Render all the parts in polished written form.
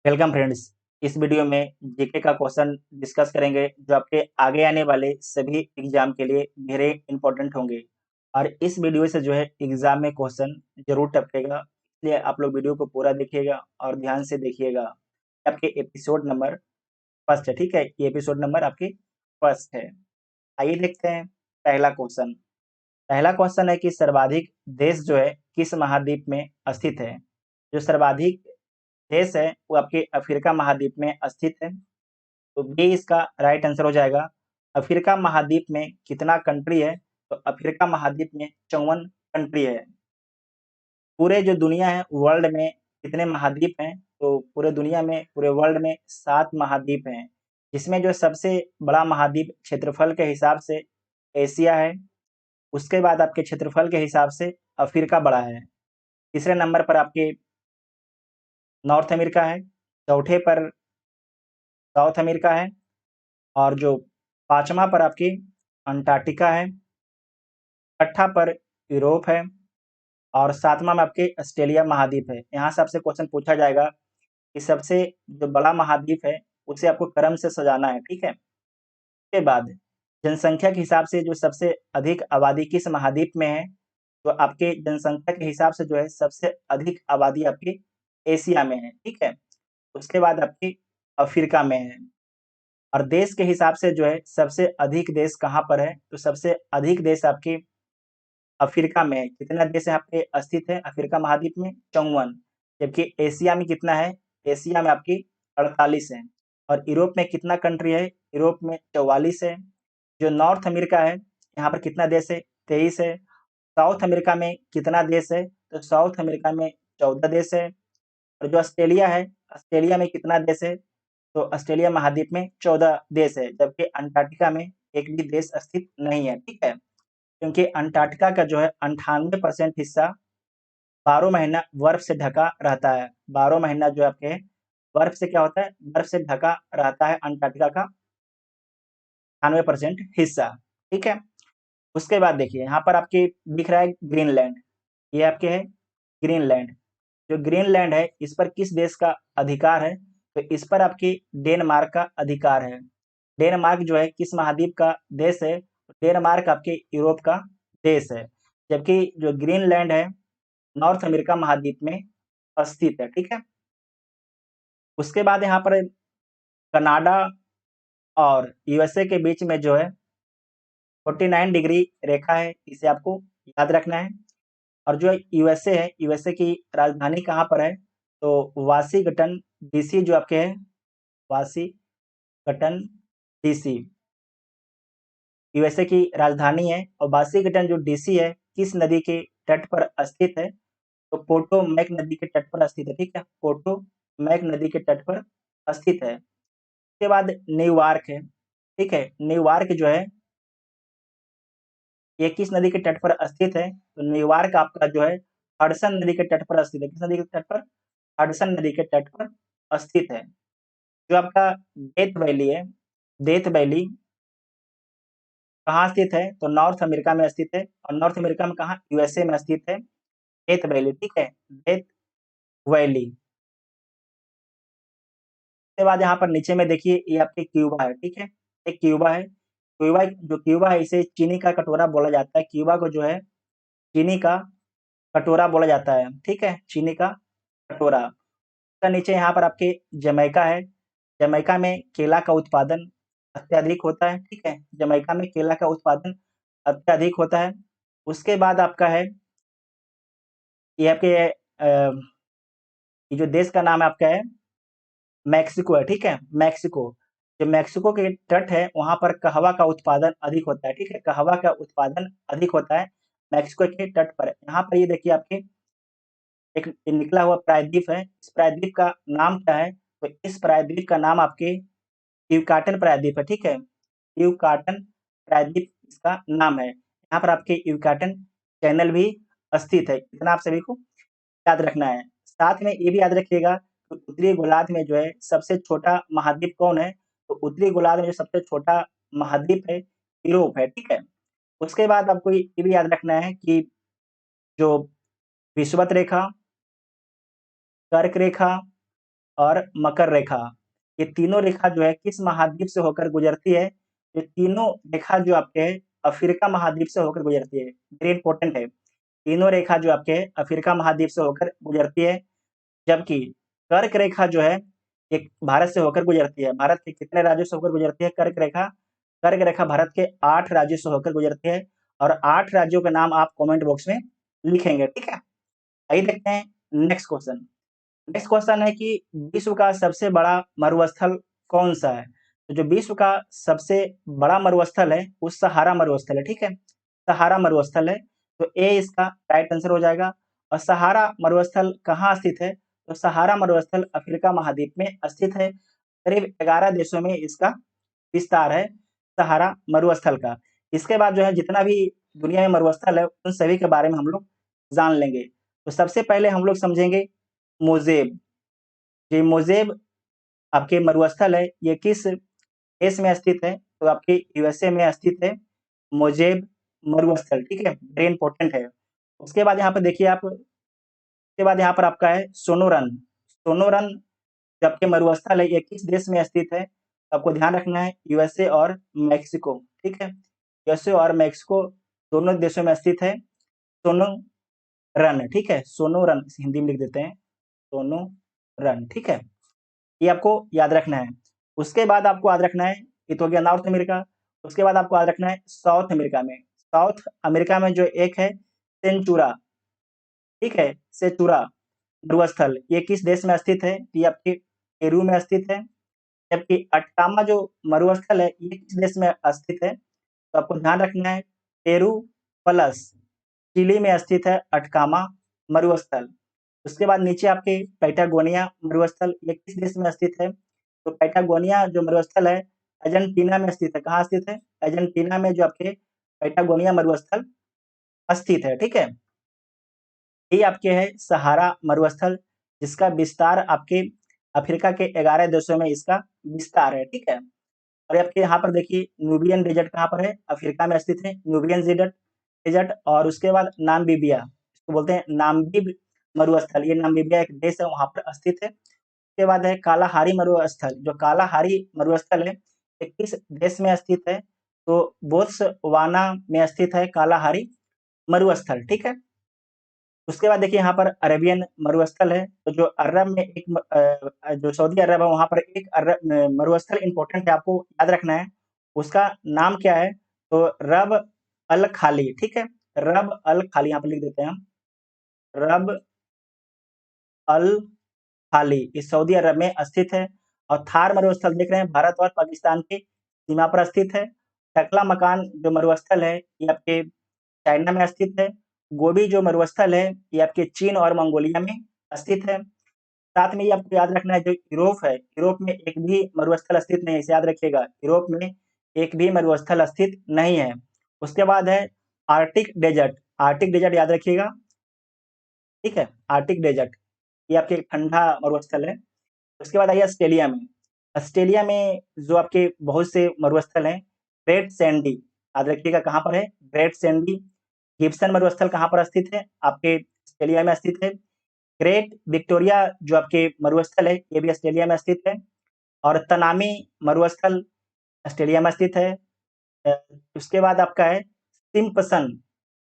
Welcome friends. इस video में GK का क्वेश्चन डिस्कस करेंगे जो आपके आगे आने वाले सभी एग्जाम के लिए वेरी इंपॉर्टेंट होंगे और इस वीडियो से जो है एग्जाम में क्वेश्चन जरूर टपकेगा, इसलिए आप लोग वीडियो को पूरा देखिएगा और ध्यान से देखिएगा। आपके एपिसोड नंबर फर्स्ट है, ठीक है, ये एपिसोड नंबर आपकी फर्स्ट है। आइए देखते हैं पहला क्वेश्चन। पहला क्वेश्चन है कि सर्वाधिक देश जो है किस महाद्वीप में स्थित है। जो सर्वाधिक देश है वो आपके अफ्रीका महाद्वीप में स्थित है, तो बी इसका राइट आंसर हो जाएगा। अफ्रीका महाद्वीप में कितना कंट्री है, तो अफ्रीका महाद्वीप में 54 कंट्री है। पूरे जो दुनिया है वर्ल्ड में कितने महाद्वीप हैं, तो पूरे दुनिया में पूरे वर्ल्ड में 7 महाद्वीप हैं, जिसमें जो सबसे बड़ा महाद्वीप क्षेत्रफल के हिसाब से एशिया है। उसके बाद आपके क्षेत्रफल के हिसाब से अफ्रीका बड़ा है। तीसरे नंबर पर आपके नॉर्थ अमेरिका है, चौथे पर साउथ अमेरिका है और जो पाँचवा पर आपकी अंटार्कटिका है, छठा पर यूरोप है और सातवां में आपके ऑस्ट्रेलिया महाद्वीप है। यहाँ से आपसे क्वेश्चन पूछा जाएगा कि सबसे जो बड़ा महाद्वीप है उसे आपको क्रम से सजाना है, ठीक है। उसके बाद जनसंख्या के हिसाब से जो सबसे अधिक आबादी किस महाद्वीप में है, तो आपके जनसंख्या के हिसाब से जो है सबसे अधिक आबादी आपकी एशिया में है, ठीक है। उसके बाद आपकी अफ्रीका में है और देश के हिसाब से जो है सबसे अधिक देश कहाँ पर है, तो सबसे अधिक देश आपके अफ्रीका में है। कितना देश यहाँ पे स्थित है अफ्रीका महाद्वीप में? 54। जबकि एशिया में कितना है? एशिया में आपकी 48 है। और यूरोप में कितना कंट्री है? यूरोप में 44 है। जो नॉर्थ अमेरिका है यहाँ पर कितना देश है? 23 है। साउथ अमेरिका में कितना देश है? तो साउथ अमेरिका में 14 देश है। और जो ऑस्ट्रेलिया है, ऑस्ट्रेलिया में कितना देश है? तो ऑस्ट्रेलिया महाद्वीप में 14 देश है, जबकि अंटार्कटिका में एक भी देश स्थित नहीं है, ठीक है। क्योंकि अंटार्कटिका का जो है 98% हिस्सा 12 महीना बर्फ से ढका रहता है। 12 महीना जो आपके बर्फ से क्या होता है? बर्फ से ढका रहता है अंटार्कटिका का 98% हिस्सा, ठीक है। उसके बाद देखिए यहाँ पर आपके दिख रहा है ग्रीनलैंड, ये आपके है ग्रीनलैंड। जो ग्रीनलैंड है इस पर किस देश का अधिकार है? तो इस पर आपकी डेनमार्क का अधिकार है। डेनमार्क जो है किस महाद्वीप का देश है? तो डेनमार्क आपके यूरोप का देश है, जबकि जो ग्रीनलैंड है नॉर्थ अमेरिका महाद्वीप में स्थित है, ठीक है। उसके बाद यहाँ पर कनाडा और यूएसए के बीच में जो है 49 डिग्री रेखा है, इसे आपको याद रखना है। और जो यूएसए है, यूएसए की राजधानी कहाँ पर है? तो वाशिंगटन डीसी जो आपके है, वाशिंगटन डीसी यूएसए की राजधानी है। और वाशिंगटन जो डीसी है किस नदी के तट पर स्थित है? तो पोटोमैक नदी के तट पर स्थित है, ठीक है। पोटोमैक नदी के तट पर स्थित है। उसके बाद न्यूयॉर्क है, ठीक है। न्यूयॉर्क जो है ये किस नदी के तट पर स्थित है? तो न्यूयॉर्क आपका जो है हडसन नदी के तट पर स्थित है। किस नदी के तट पर? हडसन नदी के तट पर स्थित है। जो आपका डेथ वैली है, डेथ वैली कहाँ स्थित है? तो नॉर्थ अमेरिका में स्थित है। और नॉर्थ अमेरिका में कहाँ? यूएसए में स्थित है डेथ वैली, ठीक है, डेथ वैली। उसके बाद यहाँ पर नीचे में देखिए ये आपके क्यूबा है, ठीक है, एक क्यूबा है। क्यूबा है इसे चीनी का कटोरा बोला जाता है। क्यूबा को जो है चीनी का कटोरा बोला जाता है, ठीक है, चीनी का कटोरा। उसका नीचे यहाँ पर आपके जमैका है। जमैका में केला का उत्पादन अत्यधिक होता है, ठीक है, जमैका में केला का उत्पादन अत्यधिक होता है। उसके बाद आपका है ये आपके ये जो देश का नाम है आपका है मैक्सिको है, ठीक है, मैक्सिको। जो मैक्सिको के तट है वहाँ पर कहवा का उत्पादन अधिक होता है, ठीक है, कहवा का उत्पादन अधिक होता है मैक्सिको के तट पर। यहाँ पर ये देखिए आपके एक निकला हुआ प्रायद्वीप है। इस प्रायद्वीप का नाम क्या है? तो इस प्रायद्वीप का नाम आपके यूकाटन प्रायद्वीप है, ठीक है, यूकाटन प्रायद्वीप इसका नाम है। यहाँ पर आपके यूकाटन चैनल भी स्थित है। इतना आप सभी को याद रखना है। साथ में ये भी याद रखिएगा कि उत्तरी गोलार्ध में जो है सबसे छोटा महाद्वीप कौन है? तो उत्तरी गोलार्ध में जो सबसे छोटा महाद्वीप है यूरोप है, ठीक है। उसके बाद आपको ये भी याद रखना है कि जो विषुवत रेखा, कर्क रेखा और मकर रेखा। ये तीनों रेखा जो है किस महाद्वीप से होकर गुजरती है? ये तीनों रेखा जो आपके है अफ्रीका महाद्वीप से होकर गुजरती है। वेरी इंपॉर्टेंट है। तीनों रेखा जो आपके अफ्रीका महाद्वीप से होकर गुजरती है, जबकि कर्क रेखा जो है एक भारत से होकर गुजरती है। भारत के कितने राज्यों से होकर गुजरती है कर्क रेखा? कर्क रेखा भारत के 8 राज्यों से होकर गुजरती है और 8 राज्यों के नाम आप कमेंट बॉक्स में लिखेंगे, ठीक है? आइए देखते हैं नेक्स्ट क्वेश्चन। नेक्स्ट क्वेश्चन है कि विश्व का सबसे बड़ा मरुस्थल कौन-सा है? तो जो विश्व का सबसे बड़ा मरुस्थल है, वो सहारा मरुस्थल है, ठीक है? सहारा मरुस्थल है, तो ए इसका राइट आंसर हो जाएगा। और सहारा मरुस्थल कहाँ स्थित है? तो सहारा मरुस्थल अफ्रीका महाद्वीप में स्थित है। करीब 11 देशों में इसका विस्तार है, सहारा मरुस्थल का। इसके बाद जो है जितना भी दुनिया में मरुस्थल है, उन सभी के बारे में हम लोग जान लेंगे। तो सबसे पहले हम लोग समझेंगे मोज़ेब। ये मोज़ेब आपके मरुस्थल है, ये किस देश में स्थित है? तो आपके यूएसए में स्थित है मोज़ेब मरुस्थल, ठीक है? वेरी इंपॉर्टेंट है। उसके बाद यहाँ पे देखिए आप उसके बाद यहाँ पर आपका है सोनोरन। सोनोरन जो आपके मरुस्थल है, ये किस देश में स्थित है? आपको ध्यान रखना है यूएसए और मेक्सिको, ठीक है? यूएसए और मेक्सिको दोनों देशों में स्थित है सोनोरन, ठीक है? सोनोरन हिंदी में लिख देते हैं, सोनोरन, ठीक है? ये आपको याद रखना है। उसके बाद आपको याद रखना है, ये तो हो गया नॉर्थ अमेरिका। उसके बाद आपको याद रखना है साउथ अमेरिका में। साउथ अमेरिका में जो एक है सेंचुरा, ठीक है? सेचुरा मरुस्थल, ये किस देश में स्थित है? ये आपके पेरू में स्थित है। जबकि अटकामा जो मरुस्थल है, ये किस देश में स्थित है? तो आपको ध्यान रखना है पेरू प्लस चिली में स्थित है अटकामा मरुस्थल। उसके बाद नीचे आपके पैटागोनिया मरुस्थल, ये किस देश में स्थित है? तो पैटागोनिया जो मरुस्थल है अर्जेंटीना में स्थित है। कहाँ स्थित है? अर्जेंटीना में जो आपके पैटागोनिया मरुस्थल स्थित है, ठीक है? ये आपके है सहारा मरुस्थल, जिसका विस्तार आपके अफ्रीका के 11 देशों में इसका विस्तार है, ठीक है? और आपके यहाँ पर देखिए न्यूबियन डेजर्ट कहाँ पर है? अफ्रीका में स्थित है न्यूबियन डेजर्ट डेजर्ट और उसके बाद नामीबिया, इसको बोलते हैं नामीब मरुस्थल, ये नामीबिया एक देश है वहाँ पर स्थित है। उसके बाद है कालाहारी मरुस्थल, जो कालाहारी मरुस्थल है, ये किस देश में स्थित है? तो बोत्सवाना में स्थित है कालाहारी मरुस्थल, ठीक है? उसके बाद देखिए यहाँ पर अरेबियन मरुस्थल है, तो जो अरब में एक जो सऊदी अरब है वहाँ पर एक मरुस्थल इम्पोर्टेंट है, आपको याद रखना है। उसका नाम क्या है? तो रब अल खाली, ठीक है? रब अल खाली यहाँ पे लिख देते हैं हम, रब अल खाली, इस सऊदी अरब में स्थित है। और थार मरुस्थल देख रहे हैं भारत और पाकिस्तान की सीमा पर स्थित है। टकला मकान जो मरुस्थल है, ये आपके चाइना में स्थित है। गोबी जो मरुस्थल है, ये आपके चीन और मंगोलिया में स्थित है। साथ में ये आपको याद रखना है जो यूरोप है, यूरोप में एक भी मरुस्थल स्थित नहीं है, इसे याद रखिएगा। यूरोप में एक भी मरुस्थल स्थित नहीं है। उसके बाद है आर्कटिक डेजर्ट, आर्कटिक डेजर्ट याद रखिएगा, ठीक है? आर्कटिक डेजर्ट, ये आपके ठंडा मरुस्थल है। उसके बाद आइए ऑस्ट्रेलिया में। ऑस्ट्रेलिया में जो आपके बहुत से मरुस्थल हैं, ग्रेट सैंडी, याद रखिएगा कहाँ पर है? Great Sandy. गिब्सन मरुस्थल कहाँ पर स्थित है? आपके ऑस्ट्रेलिया में स्थित है। ग्रेट विक्टोरिया जो आपके मरुस्थल है, ये भी ऑस्ट्रेलिया में स्थित है। और तनामी मरुस्थल ऑस्ट्रेलिया में स्थित है। अ, उसके बाद आपका है सिम्पसन,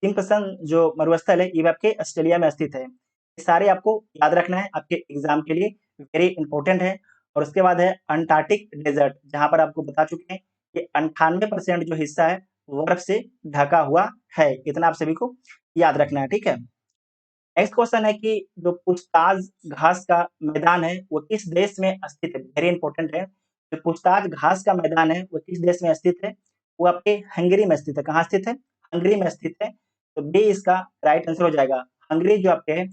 सिम्पसन जो मरुस्थल है, ये भी आपके ऑस्ट्रेलिया में स्थित है। ये सारे आपको याद रखना है, आपके एग्ज़ाम के लिए वेरी इंपॉर्टेंट है। और उसके बाद है अंटार्कटिक डेज़र्ट, जहाँ पर आपको बता चुके हैं कि 98% जो हिस्सा है, वो बर्फ से ढका हुआ है। इतना आप सभी को याद रखना है, ठीक है? नेक्स्ट क्वेश्चन है कि जो पूछताछ घास का मैदान है, वो किस देश में स्थित है? वेरी इंपॉर्टेंट है। जो पूछताछ घास का मैदान है, वो किस देश में स्थित है? वो आपके हंगरी में स्थित है। कहाँ स्थित है? हंगरी में स्थित है। तो बी इसका राइट आंसर हो जाएगा। हंगरी जो आपके है,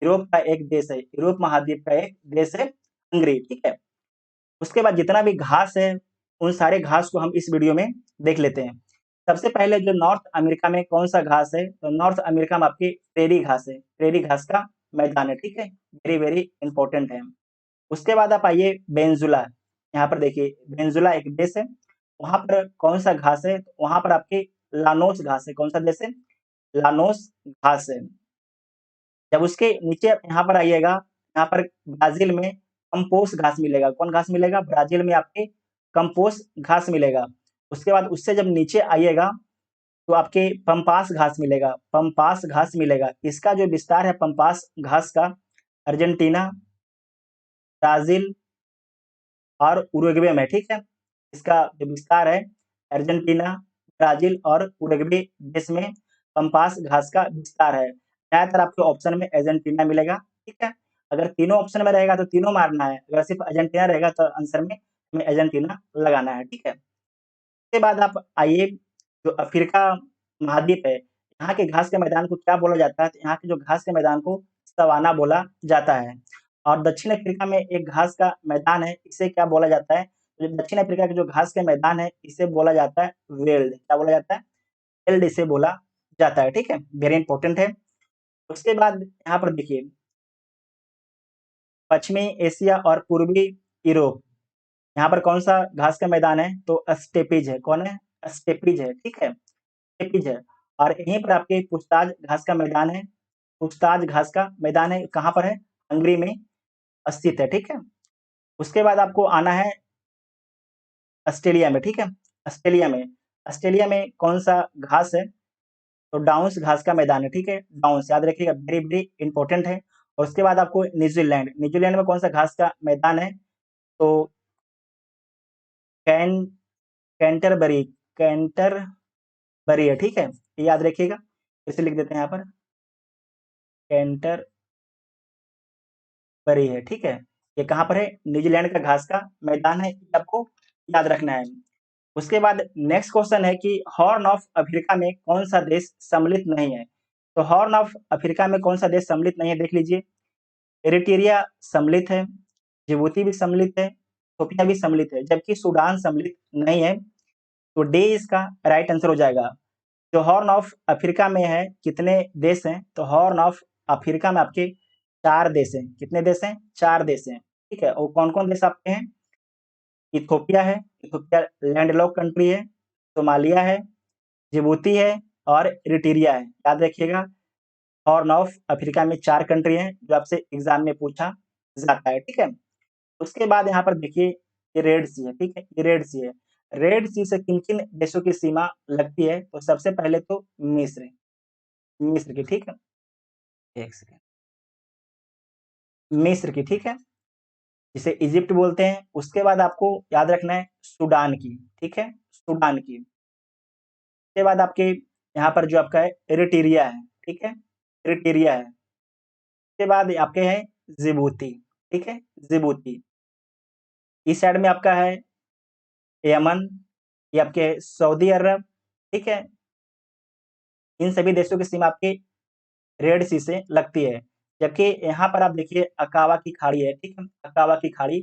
यूरोप का एक देश है, यूरोप महाद्वीप का एक देश है हंगरी, ठीक है? उसके बाद जितना भी घास है, उन सारे घास को हम इस वीडियो में देख लेते हैं। सबसे पहले जो नॉर्थ अमेरिका में कौन-सा घास है? तो नॉर्थ अमेरिका में आपकी प्रेरी घास है, प्रेरी घास का मैदान है, ठीक है? वेरी, वेरी इम्पोर्टेंट है। उसके बाद आप आइए वेनेज़ुला, यहाँ पर देखिए वेनेज़ुला एक देश है, वहाँ पर कौन-सा घास है? वहाँ पर आपकी लानोस घास है, कौन-सा देश है? लानोस घास है। जब उसके नीचे आप यहाँ पर आइएगा, यहाँ पर ब्राज़ील में कंपोस्ट घास मिलेगा। कौन घास मिलेगा? ब्राज़ील में आपके कंपोस्ट घास मिलेगा। उसके बाद उससे जब नीचे आइएगा तो आपके पंपास घास मिलेगा, पंपास घास मिलेगा। इसका जो विस्तार है पंपास घास का अर्जेंटीना, ब्राज़ील और उरुग्वे में, ठीक है? इसका जो विस्तार है अर्जेंटीना, ब्राज़ील और उरुग्वे देश में पंपास घास का विस्तार है। ज़्यादातर आपके ऑप्शन में अर्जेंटीना मिलेगा, ठीक है? अगर तीनों ऑप्शन में रहेगा तो तीनों मारना है, अगर सिर्फ अर्जेंटीना रहेगा तो आंसर में हमें अर्जेंटीना लगाना है, ठीक है? उसके बाद आप आइए, जो अफ्रीका महाद्वीप है, यहाँ के घास के मैदान को क्या बोला जाता है? तो यहाँ के जो घास के मैदान को सवाना बोला जाता है। और दक्षिण अफ्रीका में एक घास का मैदान है, इसे क्या बोला जाता है? जो दक्षिण अफ्रीका के जो घास के मैदान है, इसे बोला जाता है वेल्ड। क्या बोला जाता है? वेल्ड इसे बोला जाता है, ठीक है? वेरी इंपॉर्टेंट है। उसके बाद यहाँ पर देखिए, पश्चिमी एशिया और पूर्वी यूरोप, यहाँ पर कौन-सा घास का मैदान है? तो स्टेपीज़ है। कौन है? स्टेपीज़ है, ठीक है? स्टेपीज़ है। और यहीं पर आपके पुछताछ घास का मैदान है। पुछताछ घास का मैदान है, कहाँ पर है? हंगरी में स्थित है, ठीक है? उसके बाद आपको आना है ऑस्ट्रेलिया में, ठीक है? ऑस्ट्रेलिया में, ऑस्ट्रेलिया में कौन-सा घास है? तो डाउन्स घास का मैदान है, ठीक है? डाउन्स याद रखिएगा, वेरी वेरी इंपॉर्टेंट है। और उसके बाद आपको न्यूज़ीलैंड, न्यूज़ीलैंड में कौन-सा घास का मैदान है? तो कैन कैंटरबरी कैंटरबरी है, ठीक है? ये याद रखिएगा, फिर से लिख देते हैं यहाँ पर, कैंटरबरी है, ठीक है? ये कहाँ पर है? न्यूज़ीलैंड का घास का मैदान है, ये आपको याद रखना है। उसके बाद नेक्स्ट क्वेश्चन है कि हॉर्न ऑफ अफ्रीका में कौन-सा देश सम्मिलित नहीं है? तो हॉर्न ऑफ अफ्रीका में कौन-सा देश सम्मिलित नहीं है, देख लीजिए। एरिट्रिया सम्मिलित है, जिबूती भी सम्मिलित है, इथियोपिया भी सम्मिलित है, जबकि सूडान सम्मिलित नहीं है। तो डी इसका राइट आंसर हो जाएगा। जो हॉर्न ऑफ अफ्रीका में है, कितने देश हैं? तो हॉर्न ऑफ अफ्रीका में आपके 4 देश हैं। कितने देश हैं? 4 देश हैं, ठीक है? और कौन-कौन देश आपके हैं? इथियोपिया है, इथियोपिया लैंडलॉक्ड कंट्री है, सोमालिया है, जिबूती है और इरिट्रिया है। याद रखिएगा, हॉर्न ऑफ अफ्रीका में 4 कंट्री हैं, जो आपसे एग्ज़ाम में पूछा जाता है, ठीक है? उसके बाद यहाँ पर देखिए, ये रेड सी है, ठीक है? ये रेड सी है। रेड सी से किन-किन देशों की सीमा लगती है? तो सबसे पहले तो मिस्र, मिस्र की, ठीक है? 1 सेकंड। मिस्र की, ठीक है? जिसे इजिप्ट बोलते हैं। उसके बाद आपको याद रखना है सूडान की, ठीक है? सूडान की। उसके बाद आपके यहाँ पर जो आपका है इरिट्रिया है, ठीक है? इरिट्रिया है। उसके बाद आपके हैं जिबूती, ठीक है? जिबूती। इस साइड में आपका है यमन, ये आपके सऊदी अरब, ठीक है? इन सभी देशों की सीमा आपकी रेड सी से लगती है। जबकि यहाँ पर आप देखिए अकावा की खाड़ी है, ठीक है? अकावा की खाड़ी,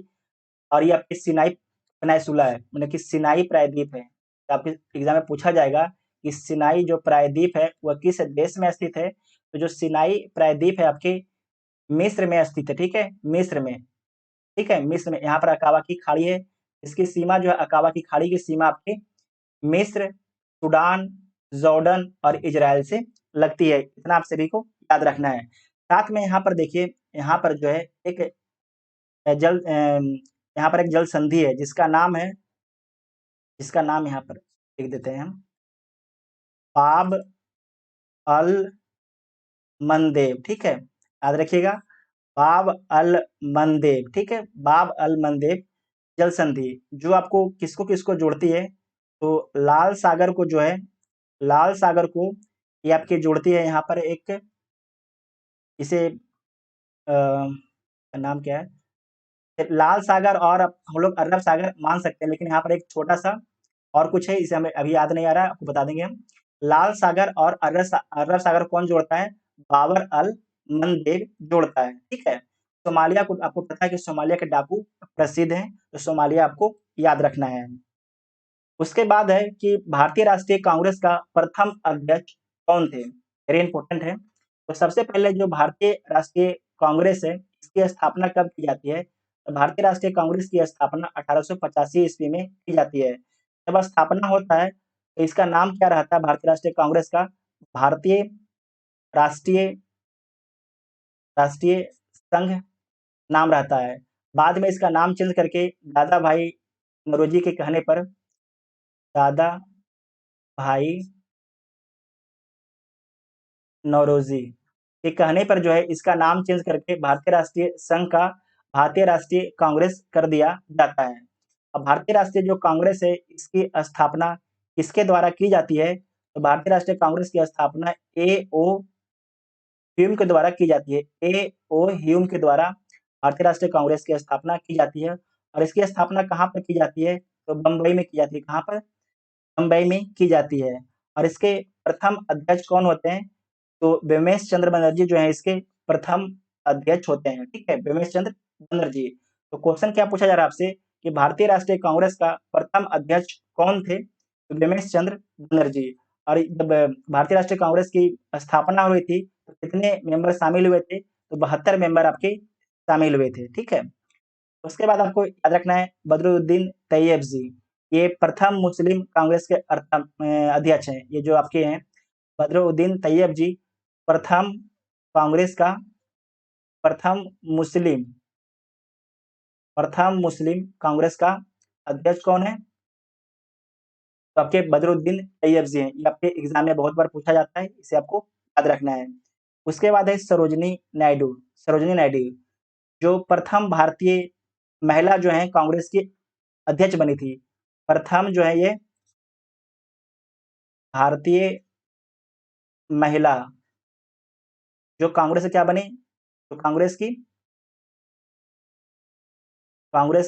और ये आपकी सिनाई पेनिनसुला है, मतलब कि सिनाई प्रायद्वीप है। तो आपके एग्ज़ाम में पूछा जाएगा कि सिनाई जो प्रायद्वीप है, वह किस देश में स्थित है? तो जो सिनाई प्रायद्वीप है आपके मिस्र में स्थित है, ठीक है? मिस्र में, ठीक है? मिस्र में, यहाँ पर अकावा की खाड़ी है। इसकी सीमा जो है, अकावा की खाड़ी की सीमा आपके मिस्र, सूडान, जॉर्डन और इज़राइल से लगती है। इतना आप सभी को याद रखना है। साथ में यहाँ पर देखिए, यहाँ पर जो है एक यहाँ पर एक जल संधि है, जिसका नाम यहाँ पर लिख देते हैं हम, बाब अल मंदेब, ठीक है? याद रखिएगा, बाब अल मंदेब, ठीक है? बाब अल मंदेब जल संधि, जो आपको किसको-किसको जोड़ती है? तो लाल सागर को जो है, लाल सागर को ये आपकी जोड़ती है। यहाँ पर एक, इसे नाम क्या है? लाल सागर, और हम लोग अरब सागर मान सकते हैं, लेकिन यहाँ पर एक छोटा-सा और कुछ है, इसे हमें अभी याद नहीं आ रहा है, आपको बता देंगे हम। लाल सागर और अरब सागर कौन जोड़ता है? बाबर अल मंदेब जोड़ता है, ठीक है? सोमालिया को आपको पता है कि सोमालिया के डाकू प्रसिद्ध हैं, तो सोमालिया आपको याद रखना है। उसके बाद है कि भारतीय राष्ट्रीय कांग्रेस का प्रथम अध्यक्ष कौन थे? वेरी इंपॉर्टेंट है। तो सबसे पहले जो भारतीय राष्ट्रीय कांग्रेस है, इसकी स्थापना कब की जाती है? तो भारतीय राष्ट्रीय कांग्रेस की स्थापना 1885 ईस्वी में की जाती है। जब स्थापना होता है, तो इसका नाम क्या रहता है भारतीय राष्ट्रीय कांग्रेस का? भारतीय राष्ट्रीय राष्ट्रीय संघ नाम रहता है। बाद में इसका नाम चेंज करके दादा भाई नौरोजी के कहने पर दादा भाई नौरोजी के कहने पर जो है इसका नाम चेंज करके भारतीय राष्ट्रीय संघ का भारतीय राष्ट्रीय कांग्रेस कर दिया जाता है। अब भारतीय राष्ट्रीय जो कांग्रेस है इसकी स्थापना किसके द्वारा की जाती है? तो भारतीय राष्ट्रीय कांग्रेस की स्थापना ए ओ ह्यूम के द्वारा की जाती है। ए ओ ह्यूम के द्वारा भारतीय राष्ट्रीय कांग्रेस की स्थापना की जाती है और इसकी स्थापना कहाँ पर की जाती है? तो बम्बई में की जाती है। कहाँ पर? बम्बई में की जाती है। और इसके प्रथम अध्यक्ष कौन होते हैं? तो बिमेश चंद्र बनर्जी जो है इसके प्रथम अध्यक्ष होते हैं। ठीक है, बिमेश चंद्र बनर्जी। तो क्वेश्चन क्या पूछा जा रहा है आपसे कि भारतीय राष्ट्रीय कांग्रेस का प्रथम अध्यक्ष कौन थे? तो बिमेश चंद्र बनर्जी। और जब भारतीय राष्ट्रीय कांग्रेस की स्थापना हुई थी तो कितने मेंबर शामिल हुए थे? तो 72 मेंबर आपके शामिल हुए थे। ठीक है, उसके बाद आपको याद रखना है बदरुद्दीन तैयब जी, ये प्रथम मुस्लिम कांग्रेस के अध्यक्ष हैं। ये जो आपके हैं बदरुद्दीन तैयब जी प्रथम कांग्रेस का प्रथम मुस्लिम कांग्रेस का अध्यक्ष कौन है? तो आपके बदरुद्दीन तैयब जी हैं। ये आपके एग्जाम में बहुत बार पूछा जाता है, इसे आपको याद रखना है। उसके बाद है सरोजिनी नायडू। सरोजिनी नायडू जो प्रथम भारतीय महिला जो है कांग्रेस की अध्यक्ष बनी थी। प्रथम जो है ये भारतीय महिला जो कांग्रेस से क्या बनी? तो कांग्रेस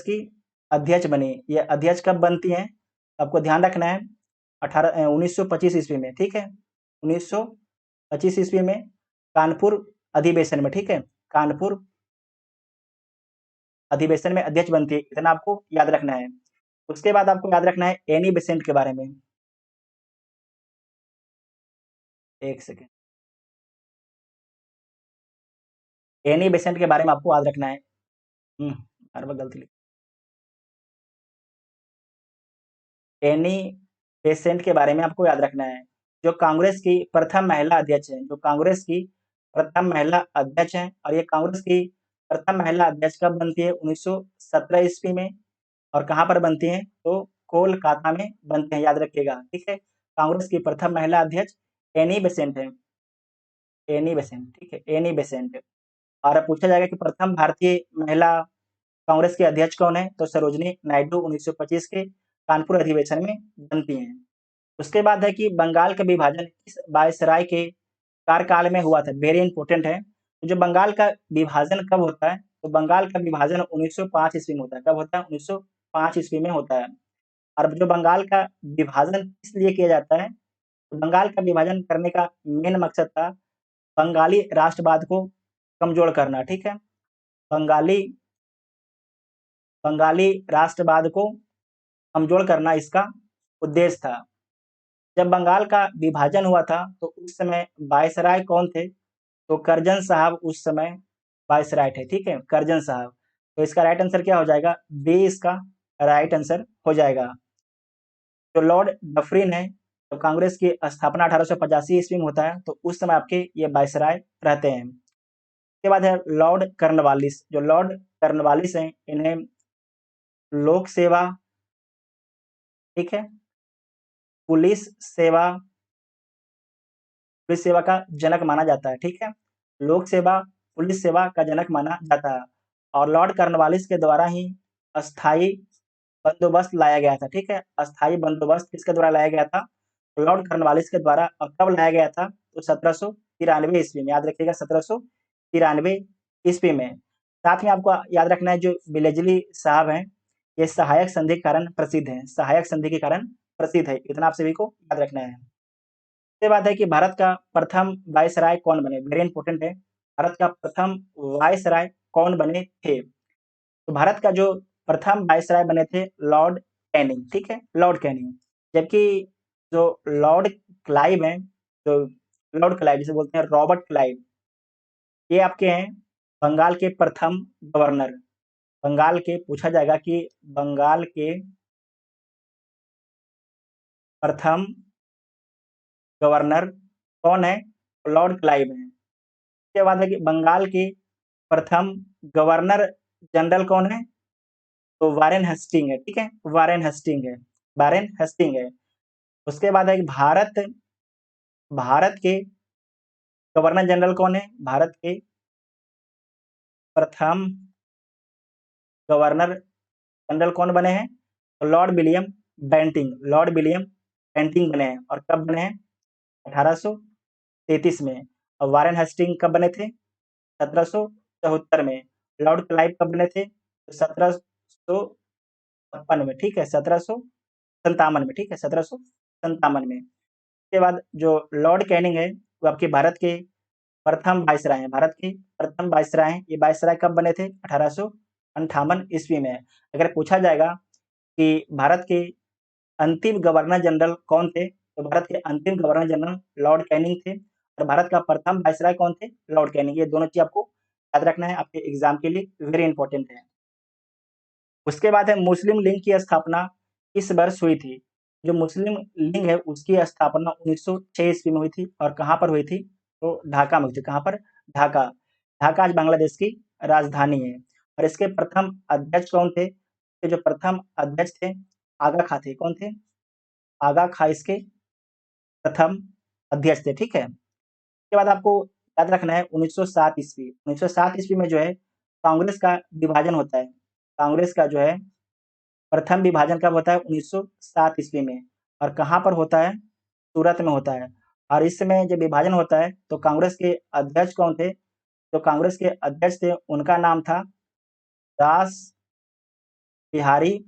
की अध्यक्ष बनी। ये अध्यक्ष कब बनती हैं? आपको ध्यान रखना है 1925 ईस्वी में। ठीक है, 1925 ईस्वी में कानपुर अधिवेशन में। ठीक है, कानपुर अधिवेशन में अध्यक्ष बनती है, इतना आपको याद रखना है। उसके बाद आपको याद रखना है एनी बेसेंट के बारे में। एक सेकेंड, एनी बेसेंट के बारे में आपको याद रखना है। हर बार गलती एनी बेसेंट के बारे में आपको याद रखना है। जो कांग्रेस की प्रथम महिला अध्यक्ष है, जो कांग्रेस की प्रथम महिला अध्यक्ष है। और ये कांग्रेस की प्रथम महिला अध्यक्ष कब बनती है? 1917 ईस्वी में। और कहाँ पर बनती हैं? तो कोलकाता में बनते हैं, याद रखिएगा। ठीक है, कांग्रेस की प्रथम महिला अध्यक्ष एनी बेसेंट है। एनी बेसेंट, ठीक है, एनी बेसेंट। और अब पूछा जाएगा कि प्रथम भारतीय महिला कांग्रेस के अध्यक्ष कौन है? तो सरोजिनी नायडू 1925 के कानपुर अधिवेशन में बनती हैं। उसके बाद है कि बंगाल का विभाजन किस वायसराय के कार्यकाल में हुआ था? वेरी इंपॉर्टेंट है। तो जो बंगाल का विभाजन कब होता है? तो बंगाल का विभाजन 1905 ईस्वी में होता है। कब होता है? 1905 ईस्वी में होता है। और जो बंगाल का विभाजन किस लिए किया जाता है? तो बंगाल का विभाजन करने का मेन मकसद था बंगाली राष्ट्रवाद को कमजोर करना। ठीक है, बंगाली बंगाली राष्ट्रवाद को कमजोर करना इसका उद्देश्य था। जब बंगाल का विभाजन हुआ था तो उस समय वायसराय कौन थे? तो करजन साहब उस समय वायसराय थे। ठीक है, करजन साहब। तो इसका राइट आंसर क्या हो जाएगा? बी इसका राइट आंसर हो जाएगा। जो लॉर्ड डफरिन है, तो कांग्रेस की स्थापना 1885 ईस्वी में होता है, तो उस समय आपके ये वायसराय रहते हैं। उसके बाद है लॉर्ड कर्नवालिस। जो लॉर्ड कर्नवालिस हैं, इन्हें लोक सेवा, ठीक है, पुलिस सेवा पुलिस सेवा का जनक माना जाता है। ठीक है, लोक सेवा पुलिस सेवा का जनक माना जाता है। और लॉर्ड कर्नवालिस के द्वारा ही अस्थाई बंदोबस्त लाया गया था। ठीक है, अस्थाई बंदोबस्त किसके द्वारा लाया गया था? लॉर्ड कर्नवालिस के द्वारा। और कब लाया गया था? तो 1793 ईस्वी में। याद रखिएगा, 1793 ईस्वी में। साथ में आपको याद रखना है जो वेलेज़ली साहब हैं, ये सहायक संधि के कारण प्रसिद्ध हैं। सहायक संधि के कारण प्रसिद्ध है, इतना आप सभी को याद रखना है। उसके बाद है कि भारत का प्रथम वायसराय कौन बने? वेरी इंपॉर्टेंट है। भारत का प्रथम वायसराय कौन बने थे? तो भारत का जो प्रथम वायसराय बने थे लॉर्ड कैनिंग। ठीक है, लॉर्ड कैनिंग। जबकि जो लॉर्ड क्लाइव हैं, जो लॉर्ड क्लाइव जिसे बोलते हैं रॉबर्ट क्लाइव, ये आपके हैं बंगाल के प्रथम गवर्नर। बंगाल के पूछा जाएगा कि बंगाल के प्रथम गवर्नर कौन है? लॉर्ड क्लाइव हैं। उसके बाद है कि बंगाल के प्रथम गवर्नर जनरल कौन है? तो वारेन हेस्टिंग है, ठीक है, वारेन हेस्टिंग है, वारेन हेस्टिंग है। उसके बाद है भारत भारत के गवर्नर जनरल कौन है? भारत के प्रथम गवर्नर जनरल कौन बने हैं? तो Lord William Bentinck, Lord William Bentinck बने हैं। और कब बने हैं? 1833 में। और वारेन हेस्टिंग कब बने थे? 1774 में। लॉर्ड क्लाइव कब बने थे? 1756 में, ठीक है, 1757 में, ठीक है, 1757 में। उसके बाद जो लॉर्ड कैनिंग है वो आपके भारत के प्रथम वायसराय हैं, भारत के प्रथम वायसराय हैं। ये वायसराय कब बने थे? 1858 ईस्वी में। अगर पूछा जाएगा कि भारत के अंतिम गवर्नर जनरल कौन थे? तो भारत के अंतिम गवर्नर जनरल लॉर्ड कैनिंग थे। और भारत का प्रथम वायसराय कौन थे? Lord Canning. ये दोनों चीज आपको याद रखना है, आपके एग्जाम के लिए वेरी इंपॉर्टेंट है। उसके बाद है मुस्लिम लीग की स्थापना किस वर्ष हुई थी? जो मुस्लिम लीग है उसकी स्थापना 1906 ईस्वी में हुई थी। और कहाँ पर हुई थी? तो ढाका में हुई थी। कहाँ पर? ढाका। ढाका आज बांग्लादेश की राजधानी है। और इसके प्रथम अध्यक्ष कौन थे? ये जो प्रथम अध्यक्ष थे आगा खां थे। कौन थे? आगा खां इसके प्रथम अध्यक्ष थे, ठीक है। उसके बाद आपको याद रखना है 1907 ईस्वी। 1907 ईस्वी में जो है कांग्रेस का विभाजन होता है। कांग्रेस का जो है प्रथम विभाजन कब होता है? 1907 ईस्वी में। और कहाँ पर होता है? सूरत में होता है। और इस समय जब विभाजन होता है तो कांग्रेस के अध्यक्ष कौन थे? जो कांग्रेस के अध्यक्ष थे उनका नाम था रास बिहारी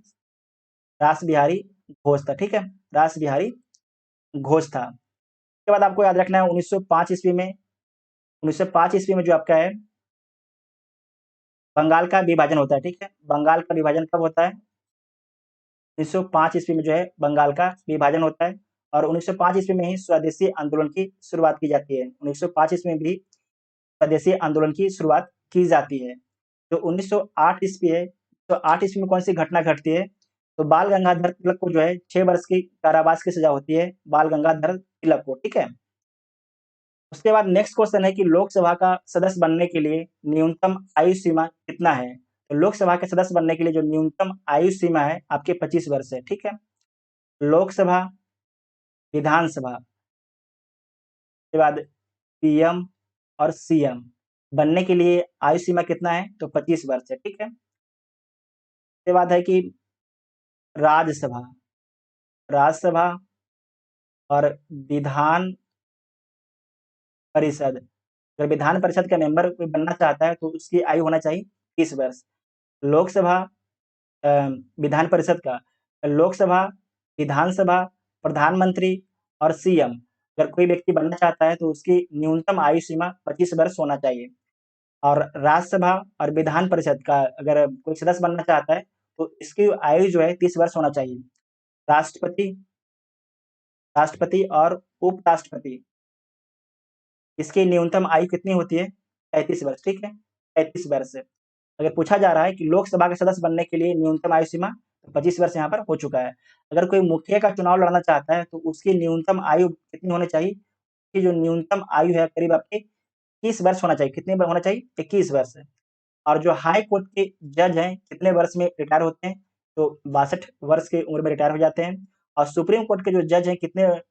रास बिहारी घोष था, ठीक है, रास बिहारी घोष था। उसके बाद आपको याद रखना है 1905 ईस्वी में, 1905 ईस्वी में जो आपका है बंगाल का विभाजन होता है, ठीक है। बंगाल का विभाजन कब होता है? 1905 ईस्वी में जो है बंगाल का विभाजन होता है। और 1905 ईस्वी में ही स्वदेशी आंदोलन की शुरुआत की जाती है। 1905 ईस्वी में भी स्वदेशी आंदोलन की शुरुआत की जाती है। जो 1908 ईस्वी है, तो 8 ईस्वी में कौन सी घटना घटती है? तो बाल गंगाधर तिलक को जो है 6 वर्ष की कारावास की सजा होती है, बाल गंगाधर तिलक को, ठीक है। उसके बाद नेक्स्ट क्वेश्चन है कि लोकसभा का सदस्य बनने के लिए न्यूनतम आयु सीमा कितना है? तो लोकसभा के सदस्य बनने के लिए जो न्यूनतम आयु सीमा है आपके 25 वर्ष है, ठीक है। लोकसभा, विधानसभा, के बाद पीएम और सीएम बनने के लिए आयु सीमा कितना है? तो 25 वर्ष है, ठीक है। उसके बाद है कि राज्यसभा, राज्यसभा और विधान परिषद, अगर विधान परिषद का मेंबर कोई बनना चाहता है तो उसकी आयु होना चाहिए 30 वर्ष। लोकसभा, अ, विधान परिषद का, लोकसभा, विधानसभा, प्रधानमंत्री और सीएम अगर कोई व्यक्ति बनना चाहता है तो उसकी न्यूनतम आयु सीमा 25 वर्ष होना चाहिए। और राज्यसभा और विधान परिषद का अगर कोई सदस्य बनना चाहता है तो इसकी आयु जो है 30 वर्ष होना चाहिए। राष्ट्रपति राष्ट्रपति और उपराष्ट्रपति इसकी न्यूनतम आयु कितनी होती है? 35 वर्ष, ठीक है, 35 वर्ष। अगर पूछा जा रहा है कि लोकसभा के सदस्य बनने के लिए न्यूनतम आयु सीमा, तो 25 वर्ष यहाँ पर हो चुका है। अगर कोई मुखिया का चुनाव लड़ना चाहता है तो उसकी न्यूनतम आयु कितनी होनी चाहिए? कि जो न्यूनतम आयु है करीब आपकी 21 वर्ष होना चाहिए। कितने होना चाहिए? 21 वर्ष। और जो हाई कोर्ट के जज हैं कितने वर्ष में रिटायर होते हैं? तो 62 वर्ष की उम्र में रिटायर हो जाते हैं। और सुप्रीम कोर्ट के जो जज हैं कितने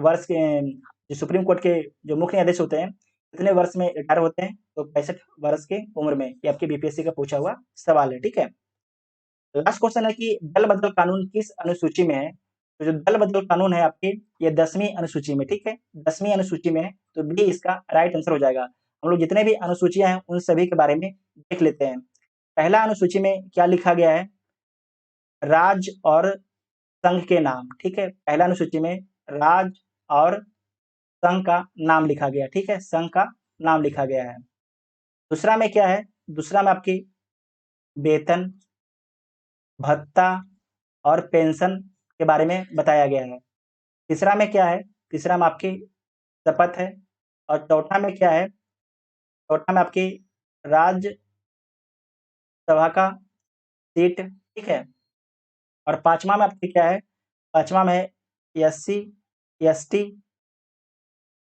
वर्ष के, जो सुप्रीम कोर्ट के जो मुख्य न्यायाधीश होते हैं कितने वर्ष में रिटायर होते हैं? तो 65 वर्ष की उम्र में। ये आपके बीपीएससी का पूछा हुआ सवाल है, ठीक है। लास्ट क्वेश्चन है कि दल बदल कानून किस अनुसूची में है? तो जो दल बदल कानून है आपकी ये 10वीं अनुसूची में, ठीक है, 10वीं अनुसूची में है। तो बी इसका राइट आंसर हो जाएगा। हम लोग जितने भी अनुसूचियां हैं उन सभी के बारे में देख लेते हैं। पहला अनुसूची में क्या लिखा गया है? राज्य और संघ के नाम, ठीक है। पहला अनुसूची में राज्य और संघ का नाम लिखा गया, ठीक है, संघ का नाम लिखा गया है। दूसरा में क्या है? दूसरा में आपकी वेतन, भत्ता और पेंशन के बारे में बताया गया है। तीसरा में क्या है? तीसरा में आपकी शपथ है। और चौथा में क्या है? चौथा में आपकी राज्यसभा का सीट, ठीक है। और पांचवा में आपकी क्या है? पांचवा में एससी एसटी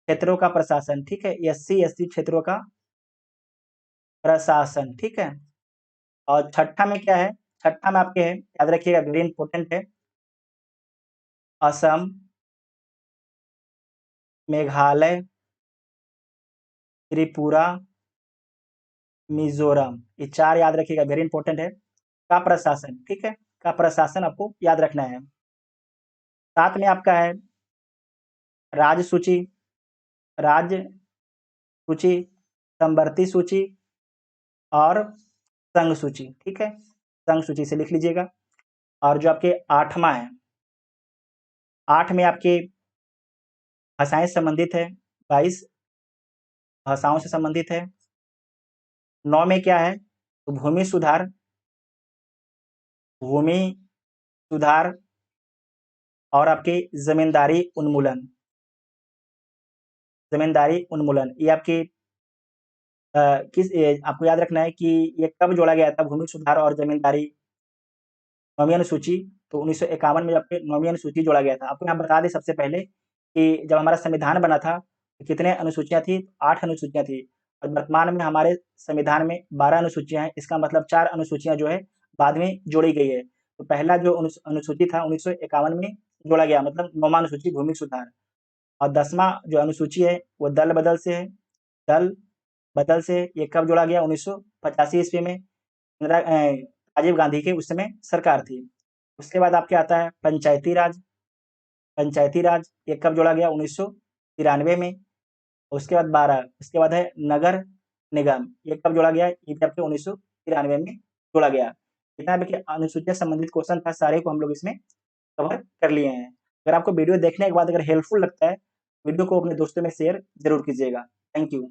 क्षेत्रों का प्रशासन, ठीक है, एससी एसटी क्षेत्रों का प्रशासन, ठीक है। और छठा में क्या है, छठा में आपके है, याद रखिएगा वेरी इंपॉर्टेंट है, असम, मेघालय, त्रिपुरा, मिज़ोरम, ये 4 याद रखिएगा वेरी इंपॉर्टेंट है, का प्रशासन, ठीक है? का प्रशासन आपको याद रखना है। 7 में आपका है राज्य सूची, राज्य सूची, समवर्ती सूची और संघ सूची, ठीक है? संघ सूची से लिख लीजिएगा। और जो आपके 8वाँ है, 8 में आपकी भाषाएँ संबंधित है, 22 भाषाओं से संबंधित है। 9 में क्या है, तो भूमि सुधार और आपकी ज़मींदारी उन्मूलन, ये आपकी आपको याद रखना है कि ये कब जोड़ा गया था, भूमि सुधार और ज़मींदारी 9वीं अनुसूची, तो 1951 में आपके 9वीं अनुसूची जोड़ा गया था। आपको यहाँ बता दें सबसे पहले कि जब हमारा संविधान बना था, तो कितने अनुसूचियाँ थी? 8 अनुसूचियाँ थी और वर्तमान में हमारे संविधान में 12 अनुसूचियाँ हैं, इसका मतलब 4 अनुसूचियाँ जो है बाद में जोड़ी गई है। तो पहला जो अनुसूची था 1951 में जोड़ा गया, मतलब 9वाँ अनुसूची भूमि सुधार, और 10वाँ जो अनुसूची है वो दल-बदल से है, दल-बदल से ये कब जोड़ा गया? 1985 ईस्वी में, राजीव गांधी के उस समय सरकार थी। उसके बाद आपके आता है पंचायती राज ये कब जोड़ा गया? 1993 में। उसके बाद 12, उसके बाद है नगर निगम, ये कब जोड़ा गया? ये भी आपके 1993 में जोड़ा गया। जितना भी अनुसूचित संबंधित क्वेश्चन था, सारे को हम लोग इसमें कवर कर लिए हैं। अगर आपको वीडियो देखने के बाद अगर हेल्पफुल लगता है, वीडियो को अपने दोस्तों में शेयर ज़रूर कीजिएगा। Thank you.